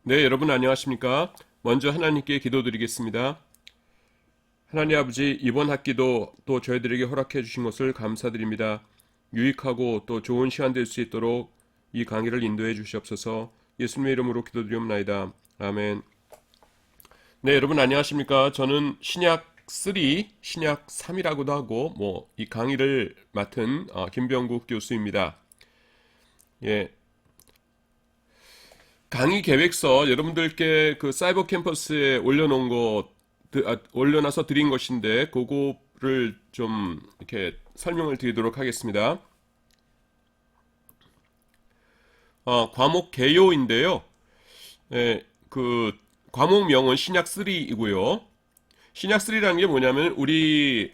네, 여러분 안녕하십니까? 먼저 하나님께 기도드리겠습니다. 하나님 아버지, 이번 학기도 또 저희들에게 허락해 주신 것을 감사드립니다. 유익하고 또 좋은 시간 될 수 있도록 이 강의를 인도해 주시옵소서. 예수님의 이름으로 기도드리옵나이다. 아멘. 네, 여러분 안녕하십니까? 저는 신약 3, 신약 3이라고도 하고 이 강의를 맡은 김병국 교수입니다. 예, 강의 계획서 여러분들께 그 사이버 캠퍼스에 올려놓은 올려놔서 드린 것인데 그거를 좀 이렇게 설명을 드리도록 하겠습니다. 과목 개요인데요. 그 과목명은 신약 3이고요. 신약 3라는 게 뭐냐면 우리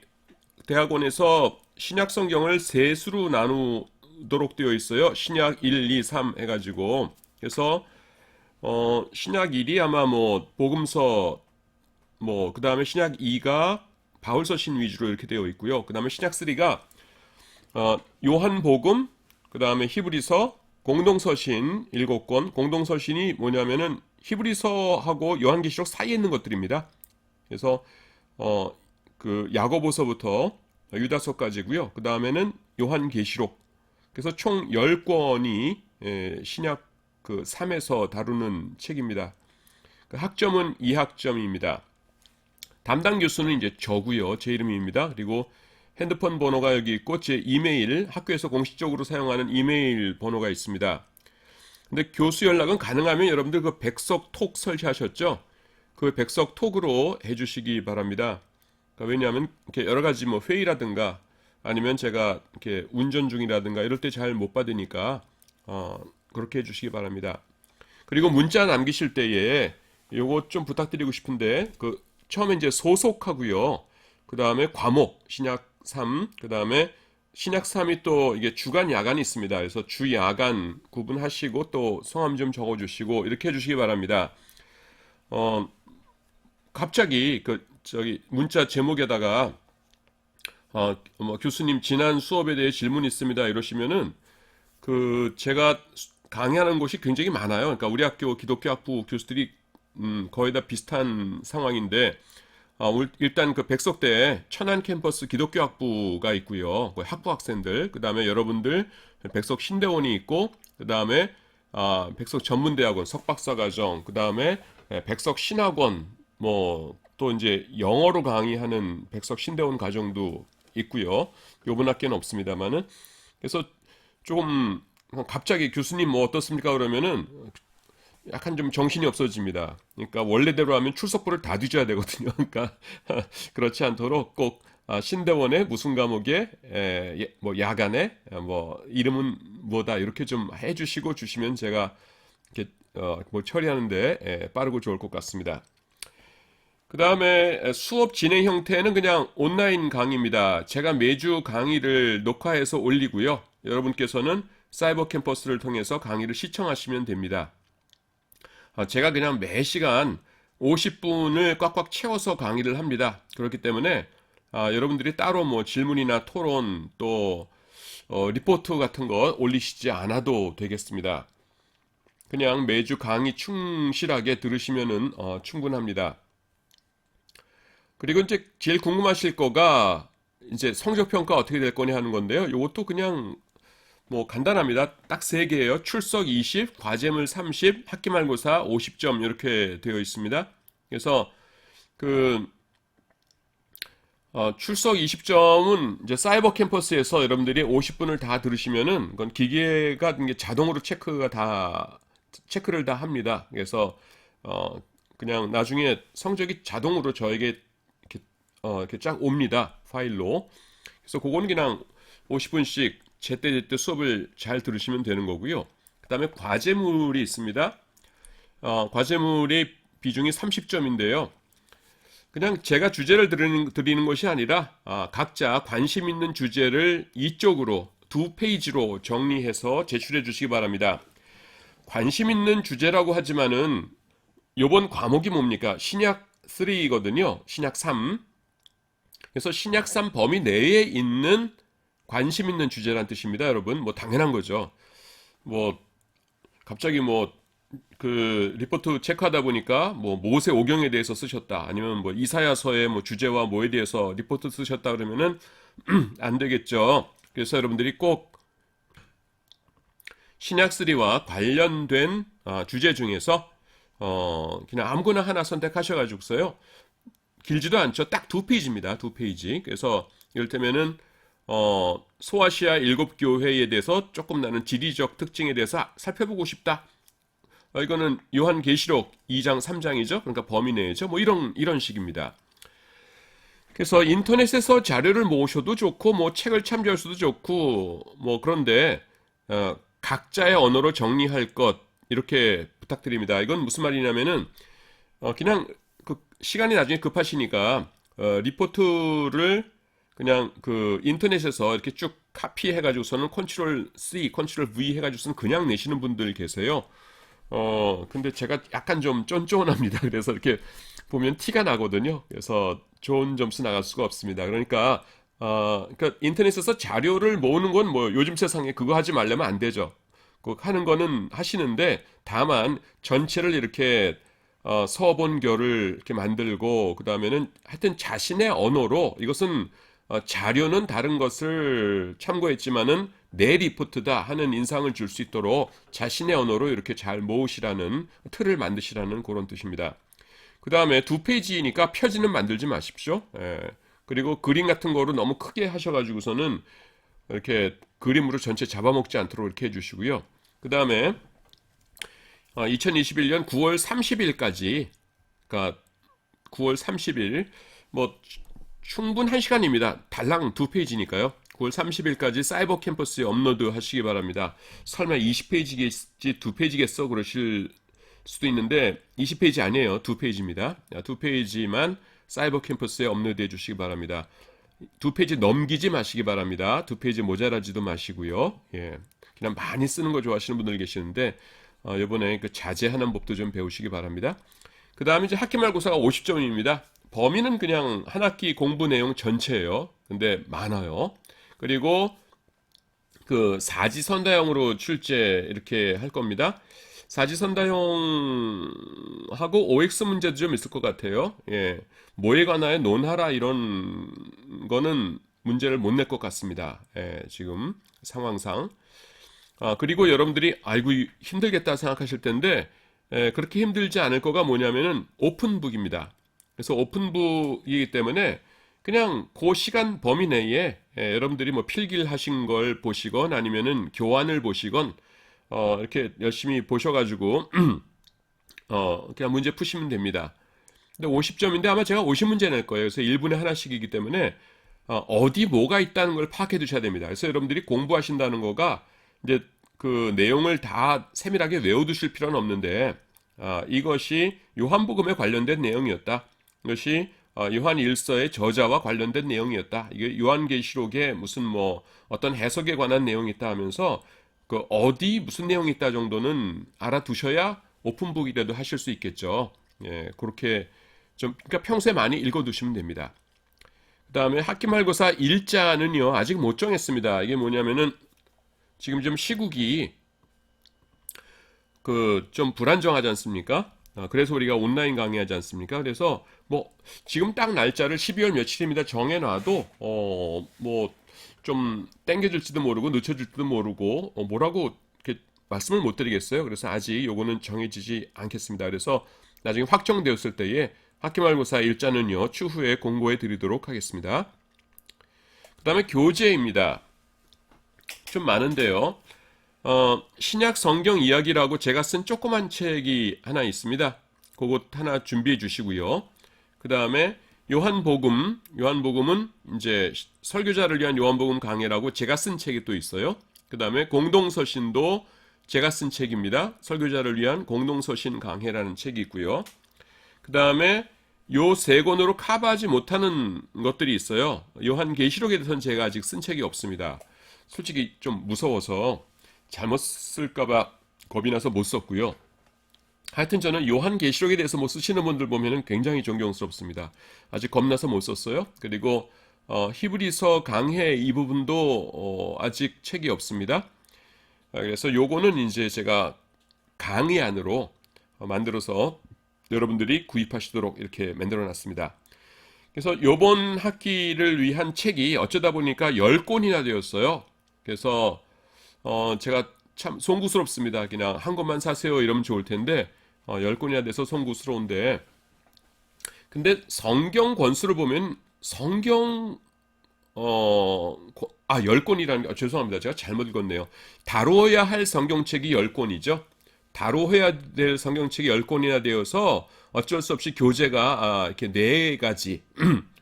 대학원에서 신약 성경을 세 수로 나누도록 되어 있어요. 신약 1, 2, 3 해가지고. 그래서 신약 1이 아마 복음서, 그 다음에 신약 2가 바울서신 위주로 이렇게 되어 있고요. 그 다음에 신약 3가, 요한복음, 그 다음에 히브리서, 공동서신 7권, 공동서신이 뭐냐면은 히브리서하고 요한계시록 사이에 있는 것들입니다. 그래서, 그 야고보서부터 유다서까지고요. 그 다음에는 요한계시록. 그래서 총 10권이 신약 그 3에서 다루는 책입니다. 그 학점은 2학점입니다. 담당 교수는 이제 저고요. 제 이름입니다. 그리고 핸드폰 번호가 여기 있고 제 이메일, 학교에서 공식적으로 사용하는 이메일 번호가 있습니다. 근데 교수 연락은 가능하면 여러분들 그 백석톡 설치하셨죠? 그 백석톡으로 해주시기 바랍니다. 그러니까 왜냐하면 이렇게 여러 가지 회의라든가 아니면 제가 이렇게 운전 중이라든가 이럴 때 잘 못 받으니까 그렇게 해주시기 바랍니다. 그리고 문자 남기실 때에 요거 좀 부탁드리고 싶은데 그 처음에 이제 소속하고요. 그 다음에 과목 신약 3, 그 다음에 신약 3이 또 이게 주간 야간이 있습니다. 그래서 주 야간 구분하시고 또 성함 좀 적어주시고 이렇게 해주시기 바랍니다. 어 갑자기 그 저기 문자 제목에다가 교수님 지난 수업에 대해 질문 있습니다 이러시면은 그 제가 강의하는 곳이 굉장히 많아요. 그러니까 우리 학교 기독교 학부 교수들이 거의 다 비슷한 상황인데 일단 그 백석대에 천안 캠퍼스 기독교 학부가 있고요. 그 학부 학생들, 그 다음에 여러분들 백석 신대원이 있고, 그 다음에 백석 전문대학원 석박사과정, 그 다음에 백석 신학원, 또 이제 영어로 강의하는 백석 신대원 과정도 있고요. 요번 학기는 없습니다만은 그래서 조금 갑자기 교수님 어떻습니까? 그러면은 약간 좀 정신이 없어집니다. 그러니까 원래대로 하면 출석부를 다 뒤져야 되거든요. 그러니까 그렇지 않도록 꼭 신대원의 무슨 과목에 야간에 이름은 뭐다 이렇게 좀 해주시고 주시면 제가 이렇게 처리하는데 빠르고 좋을 것 같습니다. 그 다음에 수업 진행 형태는 그냥 온라인 강의입니다. 제가 매주 강의를 녹화해서 올리고요. 여러분께서는 사이버 캠퍼스를 통해서 강의를 시청하시면 됩니다. 제가 그냥 매 시간 50분을 꽉꽉 채워서 강의를 합니다. 그렇기 때문에 여러분들이 따로 질문이나 토론 또 리포트 같은 거 올리시지 않아도 되겠습니다. 그냥 매주 강의 충실하게 들으시면은 충분합니다. 그리고 이제 제일 궁금하실 거가 이제 성적 평가 어떻게 될 거냐 하는 건데요. 이것도 그냥 간단합니다. 딱 세 개예요. 출석 20, 과제물 30, 학기말고사 50점 이렇게 되어 있습니다. 그래서 그 출석 20점은 이제 사이버 캠퍼스에서 여러분들이 50분을 다 들으시면은 그건 기계가 이게 자동으로 체크를 다 합니다. 그래서 그냥 나중에 성적이 자동으로 저에게 이렇게 쫙 옵니다. 파일로. 그래서 그거는 그냥 50분씩 제때 수업을 잘 들으시면 되는 거고요. 그 다음에 과제물이 있습니다. 과제물의 비중이 30점인데요. 그냥 제가 주제를 드리는 것이 아니라 각자 관심 있는 주제를 이쪽으로 2페이지로 정리해서 제출해 주시기 바랍니다. 관심 있는 주제라고 하지만은 요번 과목이 뭡니까? 신약 3거든요. 신약 3. 그래서 신약 3 범위 내에 있는 관심 있는 주제란 뜻입니다, 여러분. 당연한 거죠. 갑자기 그 리포트 체크하다 보니까 뭐 모세 오경에 대해서 쓰셨다 아니면 뭐 이사야서의 뭐 주제와 뭐에 대해서 리포트 쓰셨다 그러면은 안 되겠죠. 그래서 여러분들이 꼭 신약3와 관련된 주제 중에서 그냥 아무거나 하나 선택하셔가지고서요. 길지도 않죠. 딱 2페이지입니다. 2페이지. 그래서 이를테면은 소아시아 7교회에 대해서 조금 나는 지리적 특징에 대해서 살펴보고 싶다. 이거는 요한계시록 2장 3장이죠. 그러니까 범위 내죠. 뭐 이런 식입니다. 그래서 인터넷에서 자료를 모으셔도 좋고 뭐 책을 참조할 수도 좋고 뭐 그런데 각자의 언어로 정리할 것 이렇게 부탁드립니다. 이건 무슨 말이냐면은 그냥 그 시간이 나중에 급하시니까 리포트를 그냥 그 인터넷에서 이렇게 쭉 카피해 가지고서는 컨트롤 C, 컨트롤 V 해 가지고서는 그냥 내시는 분들 계세요. 근데 제가 약간 좀 쫀쫀합니다. 그래서 이렇게 보면 티가 나거든요. 그래서 좋은 점수 나갈 수가 없습니다. 그러니까 인터넷에서 자료를 모으는 건 뭐 요즘 세상에 그거 하지 말려면 안 되죠. 꼭 하는 거는 하시는데 다만 전체를 이렇게 서본결을 이렇게 만들고 그 다음에는 하여튼 자신의 언어로 이것은 자료는 다른 것을 참고했지만은 내 리포트다 하는 인상을 줄 수 있도록 자신의 언어로 이렇게 잘 모으시라는 틀을 만드시라는 그런 뜻입니다. 그 다음에 2페이지니까 표지는 만들지 마십시오. 예. 그리고 그림 같은 거로 너무 크게 하셔가지고서는 이렇게 그림으로 전체 잡아먹지 않도록 이렇게 해주시고요. 그 다음에 2021년 9월 30일까지, 그러니까 9월 30일, 뭐 충분 1시간입니다. 달랑 2페이지니까요. 9월 30일까지 사이버 캠퍼스에 업로드 하시기 바랍니다. 설마 20페이지겠지, 2페이지겠어? 그러실 수도 있는데 20페이지 아니에요. 2페이지입니다. 2페이지만 사이버 캠퍼스에 업로드 해 주시기 바랍니다. 2페이지 넘기지 마시기 바랍니다. 2페이지 모자라지도 마시고요. 예. 그냥 많이 쓰는 거 좋아하시는 분들 계시는데 이번에 그 자제하는 법도 좀 배우시기 바랍니다. 그 다음에 이제 학기말고사가 50점입니다. 범위는 그냥 한 학기 공부 내용 전체예요. 근데 많아요. 그리고 그 사지선다형으로 출제 이렇게 할 겁니다. 사지선다형하고 OX 문제도 좀 있을 것 같아요. 예. 뭐에 관하여 논하라 이런 거는 문제를 못 낼 것 같습니다. 예, 지금 상황상. 그리고 여러분들이 아이고 힘들겠다 생각하실 텐데 그렇게 힘들지 않을 거가 뭐냐면은 오픈북입니다. 그래서 오픈북이기 때문에 그냥 그 시간 범위 내에 여러분들이 뭐 필기를 하신 걸 보시건 아니면은 교환을 보시건 이렇게 열심히 보셔가지고 그냥 문제 푸시면 됩니다. 근데 50점인데 아마 제가 50문제 낼 거예요. 그래서 1분에 하나씩이기 때문에 어디 뭐가 있다는 걸 파악해 두셔야 됩니다. 그래서 여러분들이 공부하신다는 거가 이제 그 내용을 다 세밀하게 외워두실 필요는 없는데 이것이 요한복음에 관련된 내용이었다. 이것이 요한 일서의 저자와 관련된 내용이었다. 이게 요한계시록에 무슨 뭐 어떤 해석에 관한 내용이 있다 하면서 그 어디 무슨 내용이 있다 정도는 알아두셔야 오픈북이라도 하실 수 있겠죠. 예, 그렇게 좀 그러니까 평소에 많이 읽어두시면 됩니다. 그 다음에 학기말고사 일자는요 아직 못 정했습니다. 이게 뭐냐면은 지금 좀 시국이 그 좀 불안정하지 않습니까? 그래서 우리가 온라인 강의하지 않습니까? 그래서 뭐 지금 딱 날짜를 12월 며칠입니다 정해놔도 뭐 좀 땡겨질지도 모르고 늦춰질지도 모르고 뭐라고 이렇게 말씀을 못 드리겠어요. 그래서 아직 요거는 정해지지 않겠습니다. 그래서 나중에 확정되었을 때에 학기말고사 일자는요 추후에 공고해 드리도록 하겠습니다. 그 다음에 교재입니다. 좀 많은데요. 신약 성경 이야기라고 제가 쓴 조그만 책이 하나 있습니다. 그것 하나 준비해 주시고요. 그 다음에 요한복음은 이제 설교자를 위한 요한복음 강해라고 제가 쓴 책이 또 있어요. 그 다음에 공동서신도 제가 쓴 책입니다. 설교자를 위한 공동서신 강해라는 책이 있고요. 그 다음에 요 세 권으로 커버하지 못하는 것들이 있어요. 요한계시록에 대해서는 제가 아직 쓴 책이 없습니다. 솔직히 좀 무서워서 잘못 쓸까봐 겁이 나서 못 썼고요. 하여튼 저는 요한계시록에 대해서 뭐 쓰시는 분들 보면은 굉장히 존경스럽습니다. 아직 겁나서 못 썼어요. 그리고 히브리서 강해 이 부분도 아직 책이 없습니다. 그래서 요거는 이제 제가 강의안으로 만들어서 여러분들이 구입하시도록 이렇게 만들어 놨습니다. 그래서 이번 학기를 위한 책이 어쩌다 보니까 10권이나 되었어요. 그래서 제가 참 송구스럽습니다. 그냥 한 권만 사세요 이러면 좋을 텐데 10권이나 돼서 송구스러운데, 근데 성경 권수를 보면 성경 10권이라는 게, 죄송합니다. 제가 잘못 읽었네요. 다루어야 할 성경책이 10권이죠. 다루어야 될 성경책이 10권이나 되어서 어쩔 수 없이 교재가 이렇게 4가지,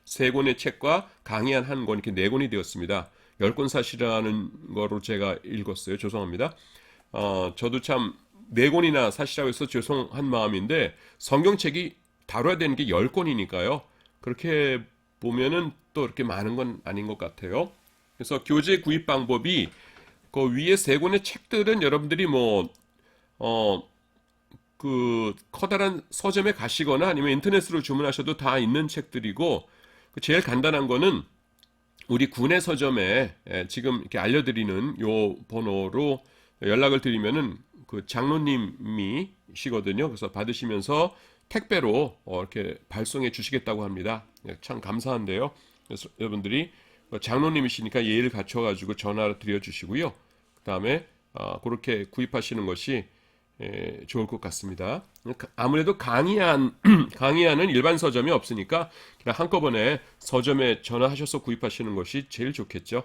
3권의 책과 강의한 1권, 이렇게 4권이 되었습니다. 10권 사시라는 거로 제가 읽었어요. 죄송합니다. 저도 참 4권이나 사시라고 해서 죄송한 마음인데, 성경책이 다뤄야 되는 게 10권이니까요. 그렇게 보면은 또 이렇게 많은 건 아닌 것 같아요. 그래서 교재 구입 방법이, 그 위에 3권의 책들은 여러분들이 그 커다란 서점에 가시거나 아니면 인터넷으로 주문하셔도 다 있는 책들이고, 제일 간단한 거는 우리 군의 서점에 지금 이렇게 알려드리는 요 번호로 연락을 드리면은 그 장로님이시거든요. 그래서 받으시면서 택배로 이렇게 발송해 주시겠다고 합니다. 참 감사한데요. 그래서 여러분들이 장로님이시니까 예의를 갖춰가지고 전화를 드려주시고요. 그 다음에 그렇게 구입하시는 것이 좋을 것 같습니다. 아무래도 강의안은 일반 서점이 없으니까 그냥 한꺼번에 서점에 전화하셔서 구입하시는 것이 제일 좋겠죠.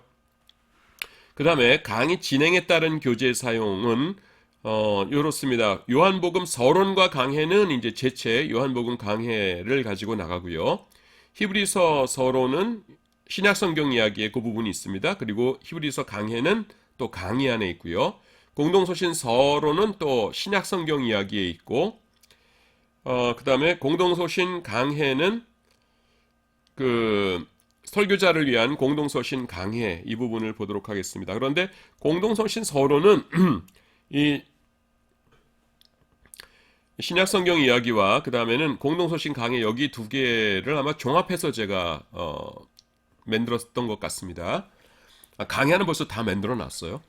그 다음에 강의 진행에 따른 교재 사용은 이렇습니다. 요한복음 서론과 강해는 이제 제체 요한복음 강해를 가지고 나가고요. 히브리서 서론은 신약성경 이야기의 그 부분이 있습니다. 그리고 히브리서 강해는 또 강의 안에 있고요. 공동서신 서론은 또 신약성경 이야기에 있고, 그 다음에 공동서신 강해는 그 설교자를 위한 공동서신 강해, 이 부분을 보도록 하겠습니다. 그런데 공동서신 서론은 이 신약성경 이야기와 그 다음에는 공동서신 강해, 여기 2개를 아마 종합해서 제가 만들었던 것 같습니다. 강해는 벌써 다 만들어 놨어요.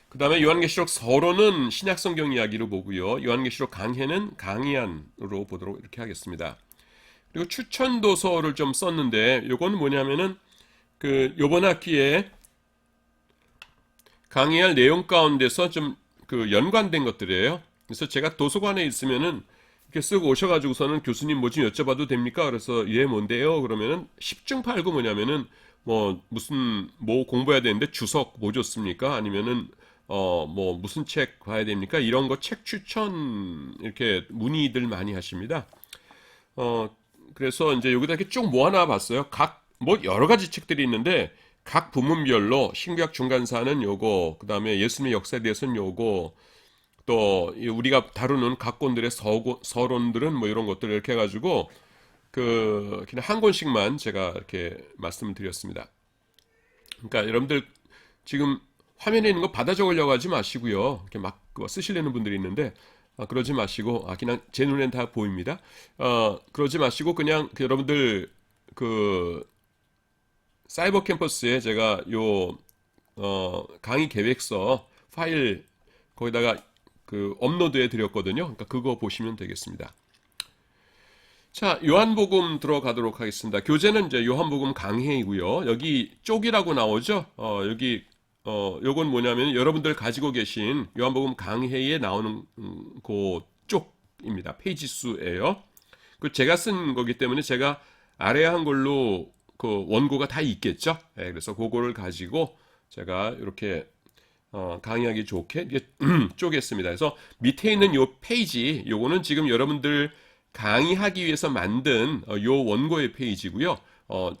그 다음에 요한계시록 서론은 신약성경 이야기로 보고요. 요한계시록 강해는 강의안으로 보도록 이렇게 하겠습니다. 그리고 추천도서를 좀 썼는데, 요건 뭐냐면은 요번 학기에 강의할 내용 가운데서 좀 그 연관된 것들이에요. 그래서 제가 도서관에 있으면은 이렇게 쓰고 오셔가지고서는 교수님 뭐 좀 여쭤봐도 됩니까? 그래서 예, 뭔데요? 그러면은 10중 8구 뭐냐면은 무슨 공부해야 되는데 주석 뭐 줬습니까? 아니면은 무슨 책 봐야 됩니까? 이런 거 책 추천 이렇게 문의들 많이 하십니다. 그래서 이제 여기다 이렇게 쭉 모아놔 봤어요. 여러 가지 책들이 있는데, 각 부문별로 신구약 중간사는 요거, 그 다음에 예수님의 역사에 대해서는 요거, 또 우리가 다루는 각 권들의 서론들은 뭐 이런 것들 이렇게 해가지고 그냥 한 권씩만 제가 이렇게 말씀을 드렸습니다. 그러니까 여러분들 지금 화면에 있는 거 받아 적으려고 하지 마시고요. 이렇게 막 쓰시려는 분들이 있는데, 그러지 마시고, 그냥 제 눈엔 다 보입니다. 그러지 마시고 그냥 여러분들 사이버 캠퍼스에 제가 강의 계획서 파일 거기다가 업로드해 드렸거든요. 그러니까 그거 보시면 되겠습니다. 자, 요한복음 들어가도록 하겠습니다. 교재는 이제 요한복음 강해이고요. 여기 쪽이라고 나오죠. 요건 뭐냐면 여러분들 가지고 계신 요한복음 강해에 나오는 그 쪽입니다. 페이지 수예요. 제가 쓴 거기 때문에 제가 아래 한글로 원고가 다 있겠죠. 그래서 그거를 가지고 제가 이렇게 강의하기 좋게 이게 쪼갰습니다. 그래서 밑에 있는 요 페이지, 요거는 지금 여러분들 강의하기 위해서 만든 요 원고의 페이지고요.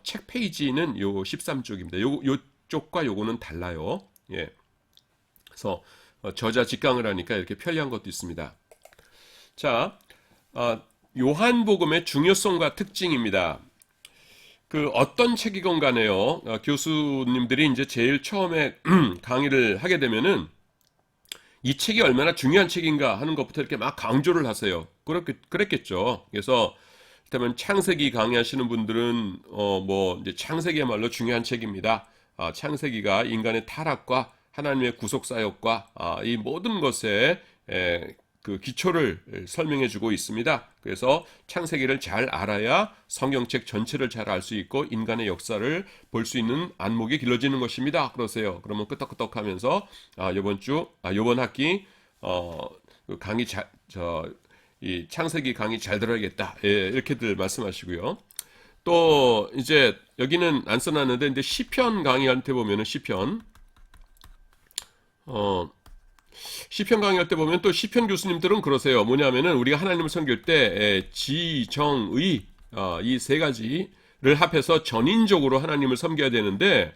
책 페이지는 요 13쪽입니다. 요 쪽과 요거는 달라요. 예. 그래서 저자 직강을 하니까 이렇게 편리한 것도 있습니다. 자, 요한복음의 중요성과 특징입니다. 어떤 책이건 간에요. 교수님들이 이제 제일 처음에 강의를 하게 되면은 이 책이 얼마나 중요한 책인가 하는 것부터 이렇게 막 강조를 하세요. 그랬겠죠. 그래서 그렇다면 창세기 강의하시는 분들은 이제 창세기야말로 중요한 책입니다. 창세기가 인간의 타락과 하나님의 구속 사역과 이 모든 것에 그 기초를 설명해 주고 있습니다. 그래서 창세기를 잘 알아야 성경책 전체를 잘 알 수 있고 인간의 역사를 볼 수 있는 안목이 길러지는 것입니다. 그러세요. 그러면 끄떡끄떡하면서 요번 학기 그 강의 이 창세기 강의 잘 들어야겠다. 예, 이렇게들 말씀하시고요. 또 이제 여기는 안 써놨는데 이제 시편 강의할 때 보면은 시편 강의할 때 보면 또 시편 교수님들은 그러세요. 뭐냐면은 우리가 하나님을 섬길 때 지정의 이 세 가지를 합해서 전인적으로 하나님을 섬겨야 되는데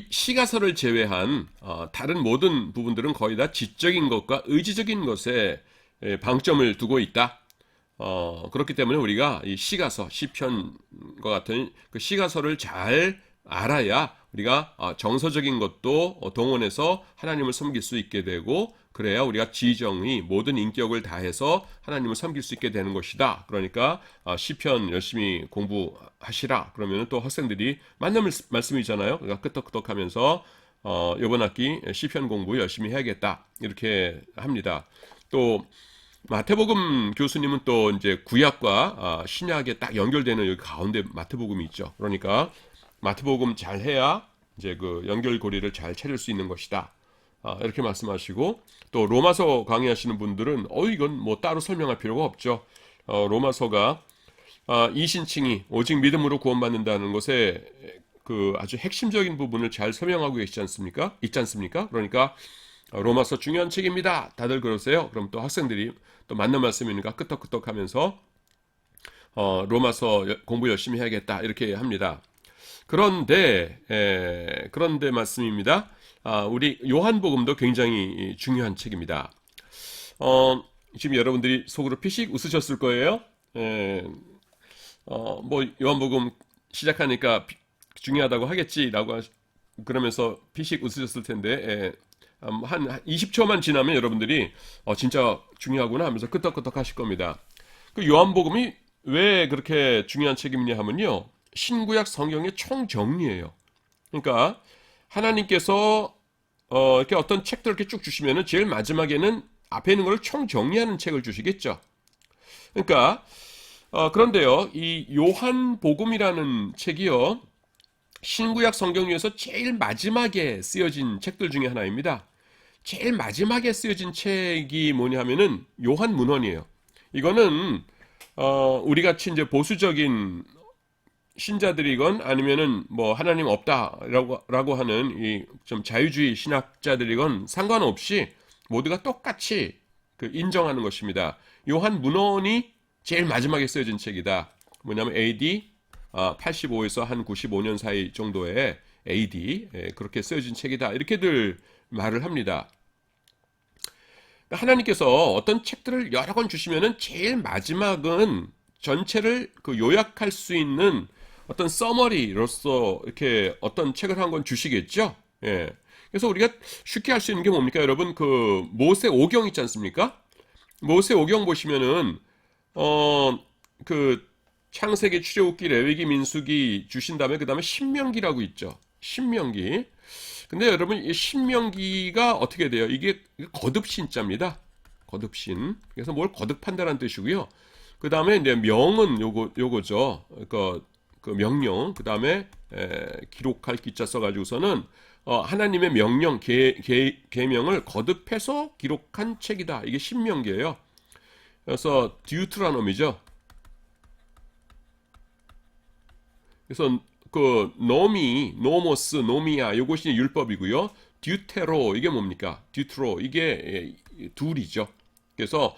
시가서를 제외한 다른 모든 부분들은 거의 다 지적인 것과 의지적인 것에 방점을 두고 있다. 그렇기 때문에 우리가 이 시편과 같은 그 시가서를 잘 알아야 우리가 정서적인 것도 동원해서 하나님을 섬길 수 있게 되고, 그래야 우리가 지정의 모든 인격을 다해서 하나님을 섬길 수 있게 되는 것이다. 그러니까 시편 열심히 공부하시라. 그러면 또 학생들이 맞는 말씀이잖아요. 그러니까 끄떡끄떡하면서 이번 학기 시편 공부 열심히 해야겠다. 이렇게 합니다. 또 마태복음 교수님은 또 이제 구약과 신약에 딱 연결되는 여기 가운데 마태복음이 있죠. 그러니까 마태복음 잘 해야 이제 그 연결고리를 잘 찾을 수 있는 것이다. 이렇게 말씀하시고, 또 로마서 강의하시는 분들은 이건 뭐 따로 설명할 필요가 없죠. 로마서가 이신칭이 오직 믿음으로 구원받는다는 것에 그 아주 핵심적인 부분을 잘 설명하고 계시지 않습니까? 있지 않습니까? 그러니까 로마서 중요한 책입니다. 다들 그러세요. 그럼 또 학생들이 또 맞는 말씀이니까 끄떡끄떡하면서 로마서 공부 열심히 해야겠다 이렇게 합니다. 그런데 말씀입니다. 우리 요한복음도 굉장히 중요한 책입니다. 지금 여러분들이 속으로 피식 웃으셨을 거예요. 뭐 요한복음 시작하니까 중요하다고 하겠지라고 그러면서 피식 웃으셨을 텐데 한 20초만 지나면 여러분들이 진짜 중요하구나 하면서 끄떡끄떡 하실 겁니다. 그 요한복음이 왜 그렇게 중요한 책임이냐 하면요, 신구약 성경의 총정리예요. 그러니까 하나님께서 이렇게 어떤 책들을 이렇게 쭉 주시면은 제일 마지막에는 앞에 있는 걸 총정리하는 책을 주시겠죠. 그러니까 그런데요, 이 요한복음이라는 책이요, 신구약 성경 중에서 제일 마지막에 쓰여진 책들 중에 하나입니다. 제일 마지막에 쓰여진 책이 뭐냐 하면은 요한문헌이에요. 이거는 우리 같이 이제 보수적인 신자들이건 아니면은 뭐 하나님 없다라고 하는 이 좀 자유주의 신학자들이건 상관없이 모두가 똑같이 그 인정하는 것입니다. 요한문헌이 제일 마지막에 쓰여진 책이다. 뭐냐면 AD 85에서 한 95년 사이 정도의 AD 그렇게 쓰여진 책이다. 이렇게들 말을 합니다. 하나님께서 어떤 책들을 여러 권 주시면은 제일 마지막은 전체를 그 요약할 수 있는 어떤 서머리로서 이렇게 어떤 책을 한 권 주시겠죠. 예. 그래서 우리가 쉽게 할 수 있는 게 뭡니까, 여러분? 그 모세 오경 있지 않습니까? 모세 오경 보시면은 그 창세기, 출애굽기, 레위기, 민수기 주신 다음에 그 다음에 신명기라고 있죠. 신명기. 근데 여러분 이 신명기가 어떻게 돼요? 이게 거듭신자입니다. 거듭신. 그래서 뭘 거듭한다는 뜻이고요. 그 다음에 이제 명은 요거죠. 그 명령. 그 다음에 기록할 기자 써가지고서는 하나님의 명령, 계명을 거듭해서 기록한 책이다. 이게 신명기예요. 그래서 듀트라노미죠. 그래서 그 노모스, 노미아 요것이 율법이고요. 듀테로 이게 뭡니까? 듀트로 이게 둘이죠. 그래서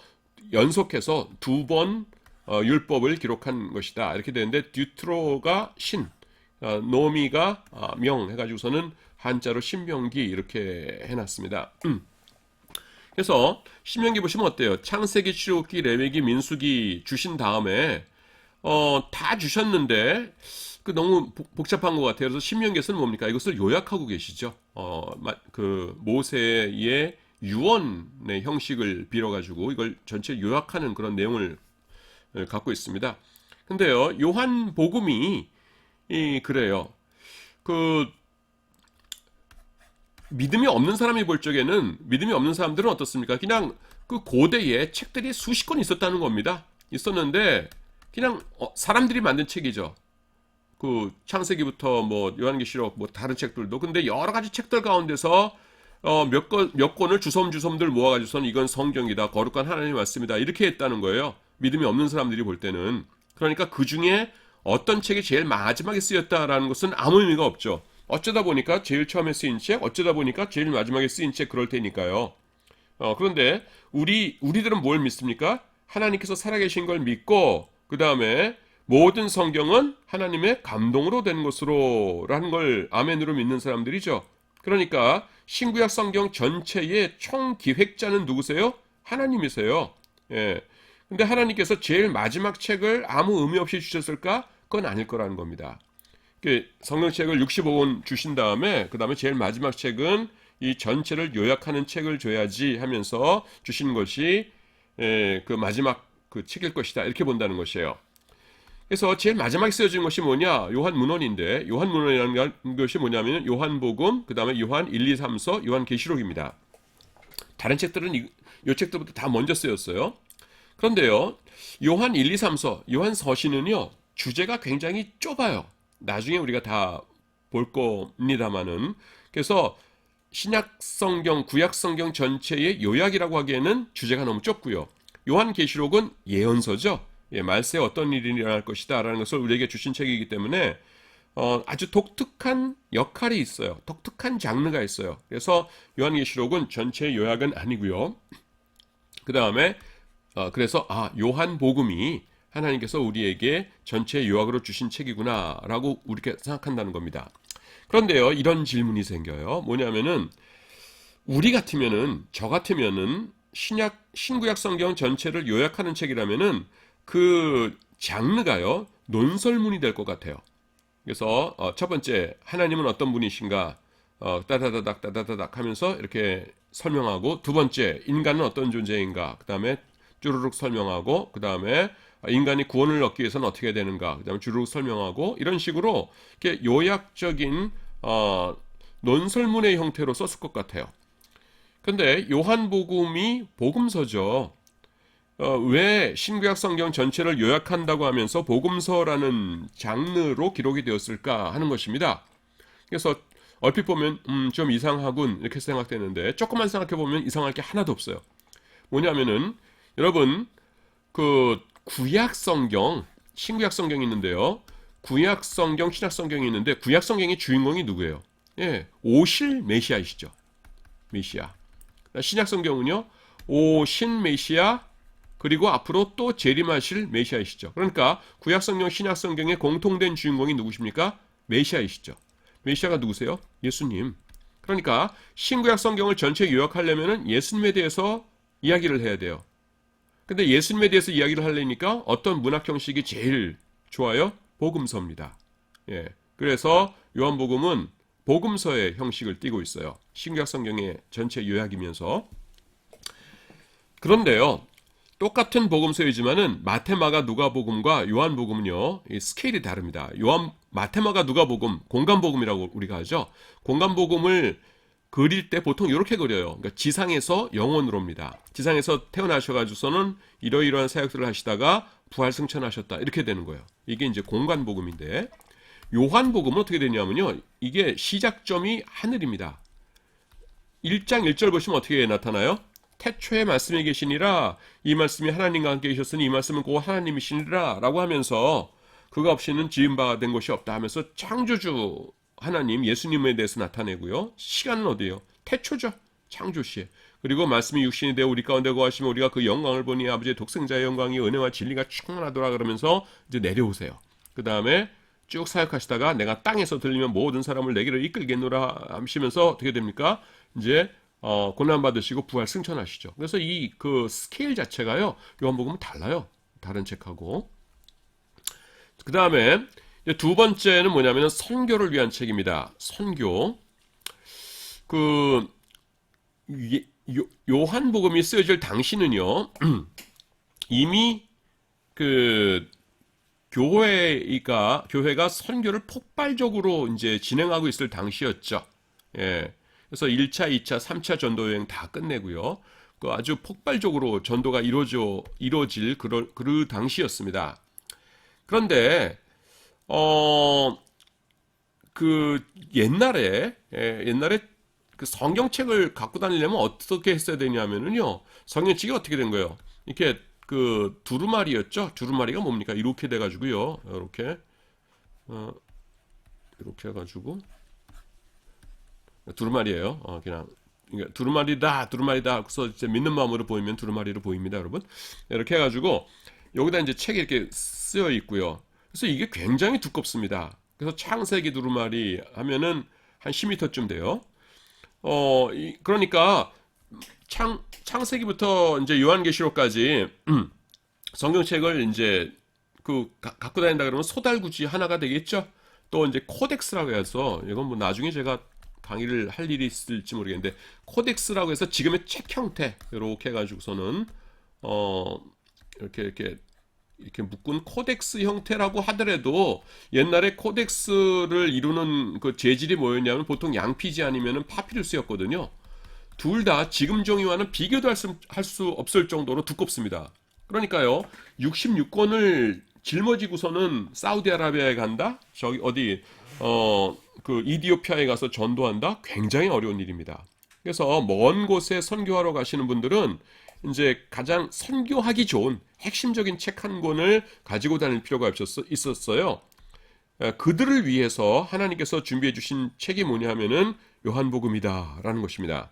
연속해서 두 번 율법을 기록한 것이다. 이렇게 되는데 듀트로가 신, 노미가 명 해가지고서는 한자로 신명기 이렇게 해놨습니다. 그래서 신명기 보시면 어때요? 창세기, 출애굽기, 레위기, 민수기 주신 다음에 다 주셨는데 너무 복잡한 것 같아요. 그래서 신명기에서는 뭡니까? 이것을 요약하고 계시죠. 그 모세의 유언의 형식을 빌어가지고 이걸 전체 요약하는 그런 내용을 갖고 있습니다. 근데요, 요한복음이 그래요. 그 믿음이 없는 사람이 볼 적에는 믿음이 없는 사람들은 어떻습니까? 그냥 그 고대에 책들이 수십 권 있었다는 겁니다. 있었는데 그냥 사람들이 만든 책이죠. 그 창세기부터 뭐 요한계시록 뭐 다른 책들도 근데 여러 가지 책들 가운데서 몇 권을 주섬주섬들 모아가지고선 이건 성경이다 거룩한 하나님의 말씀이다 이렇게 했다는 거예요. 믿음이 없는 사람들이 볼 때는. 그러니까 그 중에 어떤 책이 제일 마지막에 쓰였다라는 것은 아무 의미가 없죠. 어쩌다 보니까 제일 처음에 쓰인 책, 어쩌다 보니까 제일 마지막에 쓰인 책 그럴 테니까요. 그런데 우리들은 뭘 믿습니까? 하나님께서 살아계신 걸 믿고 그 다음에 모든 성경은 하나님의 감동으로 된 것으로라는 걸 아멘으로 믿는 사람들이죠. 그러니까 신구약 성경 전체의 총 기획자는 누구세요? 하나님이세요. 예. 근데 하나님께서 제일 마지막 책을 아무 의미 없이 주셨을까? 그건 아닐 거라는 겁니다. 성경책을 65권 주신 다음에 그 다음에 제일 마지막 책은 이 전체를 요약하는 책을 줘야지 하면서 주신 것이 그 마지막 그 책일 것이다 이렇게 본다는 것이에요. 그래서 제일 마지막에 쓰여진 것이 뭐냐? 요한문헌인데 요한문헌이라는 것이 뭐냐면 요한복음, 그 다음에 요한 1, 2, 3서, 요한계시록입니다. 다른 책들은 이 책들부터 다 먼저 쓰였어요. 그런데요, 요한 1, 2, 3서, 요한 서신은요, 주제가 굉장히 좁아요. 나중에 우리가 다 볼 겁니다만은. 그래서 신약 성경, 구약 성경 전체의 요약이라고 하기에는 주제가 너무 좁고요. 요한계시록은 예언서죠. 말세에 어떤 일이 일어날 것이다 라는 것을 우리에게 주신 책이기 때문에 아주 독특한 역할이 있어요. 독특한 장르가 있어요. 그래서 요한계시록은 전체 요약은 아니고요. 그 다음에 그래서 요한복음이 하나님께서 우리에게 전체 요약으로 주신 책이구나 라고 우리가 생각한다는 겁니다. 그런데요, 이런 질문이 생겨요. 뭐냐면은 우리 같으면은, 저 같으면은 신구약 성경 전체를 요약하는 책이라면은 그 장르가요, 논설문이 될 것 같아요. 그래서 첫 번째, 하나님은 어떤 분이신가 따다다닥 하면서 이렇게 설명하고, 두 번째, 인간은 어떤 존재인가, 그 다음에 쭈루룩 설명하고, 그 다음에 인간이 구원을 얻기 위해서는 어떻게 되는가, 그 다음에 쭈루룩 설명하고, 이런 식으로 이렇게 요약적인 논설문의 형태로 썼을 것 같아요. 근데 요한복음이 복음서죠. 왜 신구약 성경 전체를 요약한다고 하면서 복음서라는 장르로 기록이 되었을까 하는 것입니다. 그래서 얼핏 보면 좀 이상하군 이렇게 생각되는데 조금만 생각해 보면 이상할 게 하나도 없어요. 뭐냐면은 여러분 그 구약 성경, 신구약 성경이 있는데요. 구약 성경, 신약 성경이 있는데 구약 성경의 주인공이 누구예요? 예, 오실 메시아이시죠. 메시아. 신약 성경은요. 오신 메시아 그리고 앞으로 또 재림하실 메시아이시죠. 그러니까 구약 성경, 신약 성경의 공통된 주인공이 누구십니까? 메시아이시죠. 메시아가 누구세요? 예수님. 그러니까 신구약 성경을 전체 요약하려면 예수님에 대해서 이야기를 해야 돼요. 근데 예수님에 대해서 이야기를 하려니까 어떤 문학 형식이 제일 좋아요? 복음서입니다. 예. 그래서 요한복음은 복음서의 형식을 띠고 있어요. 신구약 성경의 전체 요약이면서. 그런데요. 똑같은 복음서이지만은 마테마가 누가복음과 요한복음은요. 이 스케일이 다릅니다. 마테마가 누가복음, 공간복음이라고 우리가 하죠. 공간복음을 그릴 때 보통 이렇게 그려요. 그러니까 지상에서 영원으로입니다. 지상에서 태어나셔가지고서는 이러이러한 사역들을 하시다가 부활 승천하셨다. 이렇게 되는 거예요. 이게 이제 공간복음인데 요한복음은 어떻게 되냐면요. 이게 시작점이 하늘입니다. 1장 1절 보시면 어떻게 나타나요? 태초에 말씀이 계시니라 이 말씀이 하나님과 함께 계셨으니 이 말씀은 곧 하나님이시니라 라고 하면서 그가 없이는 지은 바가 된 것이 없다 하면서 창조주 하나님 예수님에 대해서 나타내고요. 시간은 어디예요? 태초죠. 창조시에. 그리고 말씀이 육신이 되어 우리 가운데 거하시면 우리가 그 영광을 보니 아버지의 독생자의 영광이 은혜와 진리가 충만하더라 그러면서 이제 내려오세요. 그 다음에 쭉 사역하시다가 내가 땅에서 들리면 모든 사람을 내게로 이끌겠노라 하시면서 어떻게 됩니까? 이제 고난받으시고 부활 승천하시죠. 그래서 이 그 스케일 자체가요. 요한복음은 달라요. 다른 책하고. 그 다음에 두 번째는 뭐냐면 선교를 위한 책입니다. 선교. 그 요한복음이 쓰여질 당시는요. 이미 그 교회가 선교를 폭발적으로 이제 진행하고 있을 당시였죠. 예. 그래서 1차, 2차, 3차 전도 여행 다 끝내고요. 그 아주 폭발적으로 전도가 이루어질 그 당시였습니다. 그런데 어, 그 옛날에 그 성경책을 갖고 다니려면 어떻게 했어야 되냐면은요. 성경책이 어떻게 된 거예요? 이렇게 그 두루마리였죠. 두루마리가 뭡니까? 이렇게 돼 가지고요. 어, 이렇게 해 가지고 두루마리예요. 그냥 그러니까 두루마리다. 그래서 이제 믿는 마음으로 보이면 두루마리로 보입니다, 여러분. 이렇게 해가지고 여기다 이제 책이 이렇게 쓰여 있고요. 그래서 이게 굉장히 두껍습니다. 그래서 창세기 두루마리 하면은 한 10m쯤 돼요. 그러니까 창세기부터 이제 요한계시록까지 성경책을 이제 갖고 다닌다 그러면 소달구지 하나가 되겠죠. 또 이제 코덱스라고 해서 이건 뭐 나중에 제가 강의를 할 일이 있을지 모르겠는데 코덱스라고 해서 지금의 책 형태 이렇게 해가지고서는 이렇게 묶은 코덱스 형태라고 하더라도 옛날에 코덱스를 이루는 그 재질이 뭐였냐면 보통 양피지 아니면은 파피루스였거든요. 둘 다 지금 종이와는 비교도 할 수 없을 정도로 두껍습니다. 그러니까요, 66권을 짊어지고서는 사우디아라비아에 간다? 저기 어디 그 이디오피아에 가서 전도한다? 굉장히 어려운 일입니다. 그래서 먼 곳에 선교하러 가시는 분들은 이제 가장 선교하기 좋은 핵심적인 책 한 권을 가지고 다닐 필요가 있었어요. 그들을 위해서 하나님께서 준비해 주신 책이 뭐냐 하면은 요한복음이다라는 것입니다.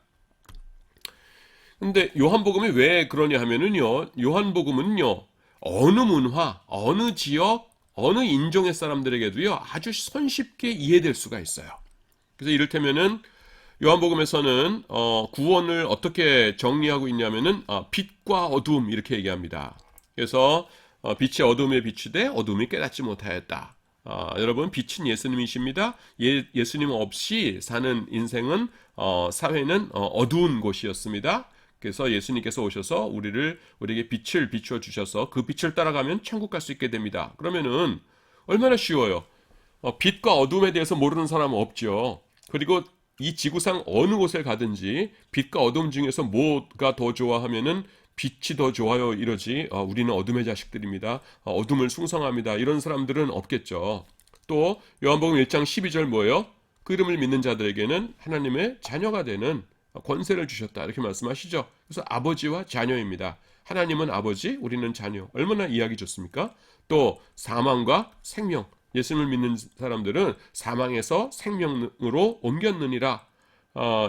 근데 요한복음이 왜 그러냐 하면은요, 요한복음은요, 어느 문화, 어느 지역, 어느 인종의 사람들에게도요, 아주 손쉽게 이해될 수가 있어요. 그래서 이를테면은 요한복음에서는 구원을 어떻게 정리하고 있냐면은 빛과 어둠 이렇게 얘기합니다. 그래서 빛이 어둠에 비추되 어둠이 깨닫지 못하였다. 여러분, 빛은 예수님이십니다. 예수님 없이 사는 인생은 사회는 어두운 곳이었습니다. 그래서 예수님께서 오셔서 우리에게 빛을 비추어 주셔서 그 빛을 따라가면 천국 갈 수 있게 됩니다. 그러면은 얼마나 쉬워요. 빛과 어둠에 대해서 모르는 사람은 없죠. 그리고 이 지구상 어느 곳에 가든지 빛과 어둠 중에서 뭐가 더 좋아하면은 빛이 더 좋아요 이러지. 우리는 어둠의 자식들입니다. 어둠을 숭상합니다. 이런 사람들은 없겠죠. 또 요한복음 1장 12절 뭐예요? 그 이름을 믿는 자들에게는 하나님의 자녀가 되는 권세를 주셨다 이렇게 말씀하시죠. 그래서 아버지와 자녀입니다. 하나님은 아버지, 우리는 자녀. 얼마나 이해하기 좋습니까? 또 사망과 생명. 예수님을 믿는 사람들은 사망에서 생명으로 옮겼느니라.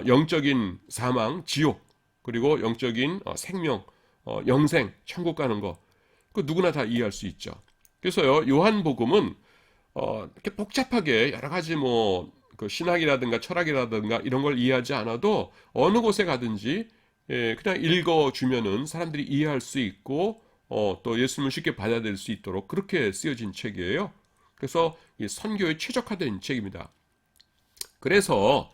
영적인 사망, 지옥, 그리고 영적인 생명, 영생, 천국 가는 거. 그 누구나 다 이해할 수 있죠. 그래서요, 요한복음은 이렇게 복잡하게 여러 가지 그 신학이라든가 철학이라든가 이런 걸 이해하지 않아도 어느 곳에 가든지 그냥 읽어주면은 사람들이 이해할 수 있고 또 예수님을 쉽게 받아들일 수 있도록 그렇게 쓰여진 책이에요. 그래서 이 선교에 최적화된 책입니다. 그래서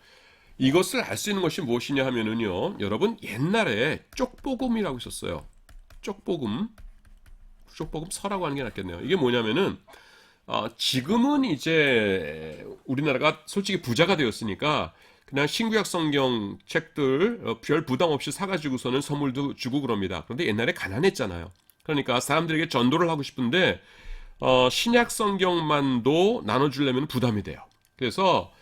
이것을 알 수 있는 것이 무엇이냐 하면은요, 여러분 옛날에 쪽복음이라고 있었어요. 쪽복음 서라고 하는 게 낫겠네요. 이게 뭐냐면은 지금은 이제 우리나라가 솔직히 부자가 되었으니까 그냥 신구약 성경 책들 별 부담 없이 사가지고서는 선물도 주고 그럽니다. 그런데 옛날에 가난했잖아요. 그러니까 사람들에게 전도를 하고 싶은데 신약 성경만도 나눠주려면 부담이 돼요. 그래서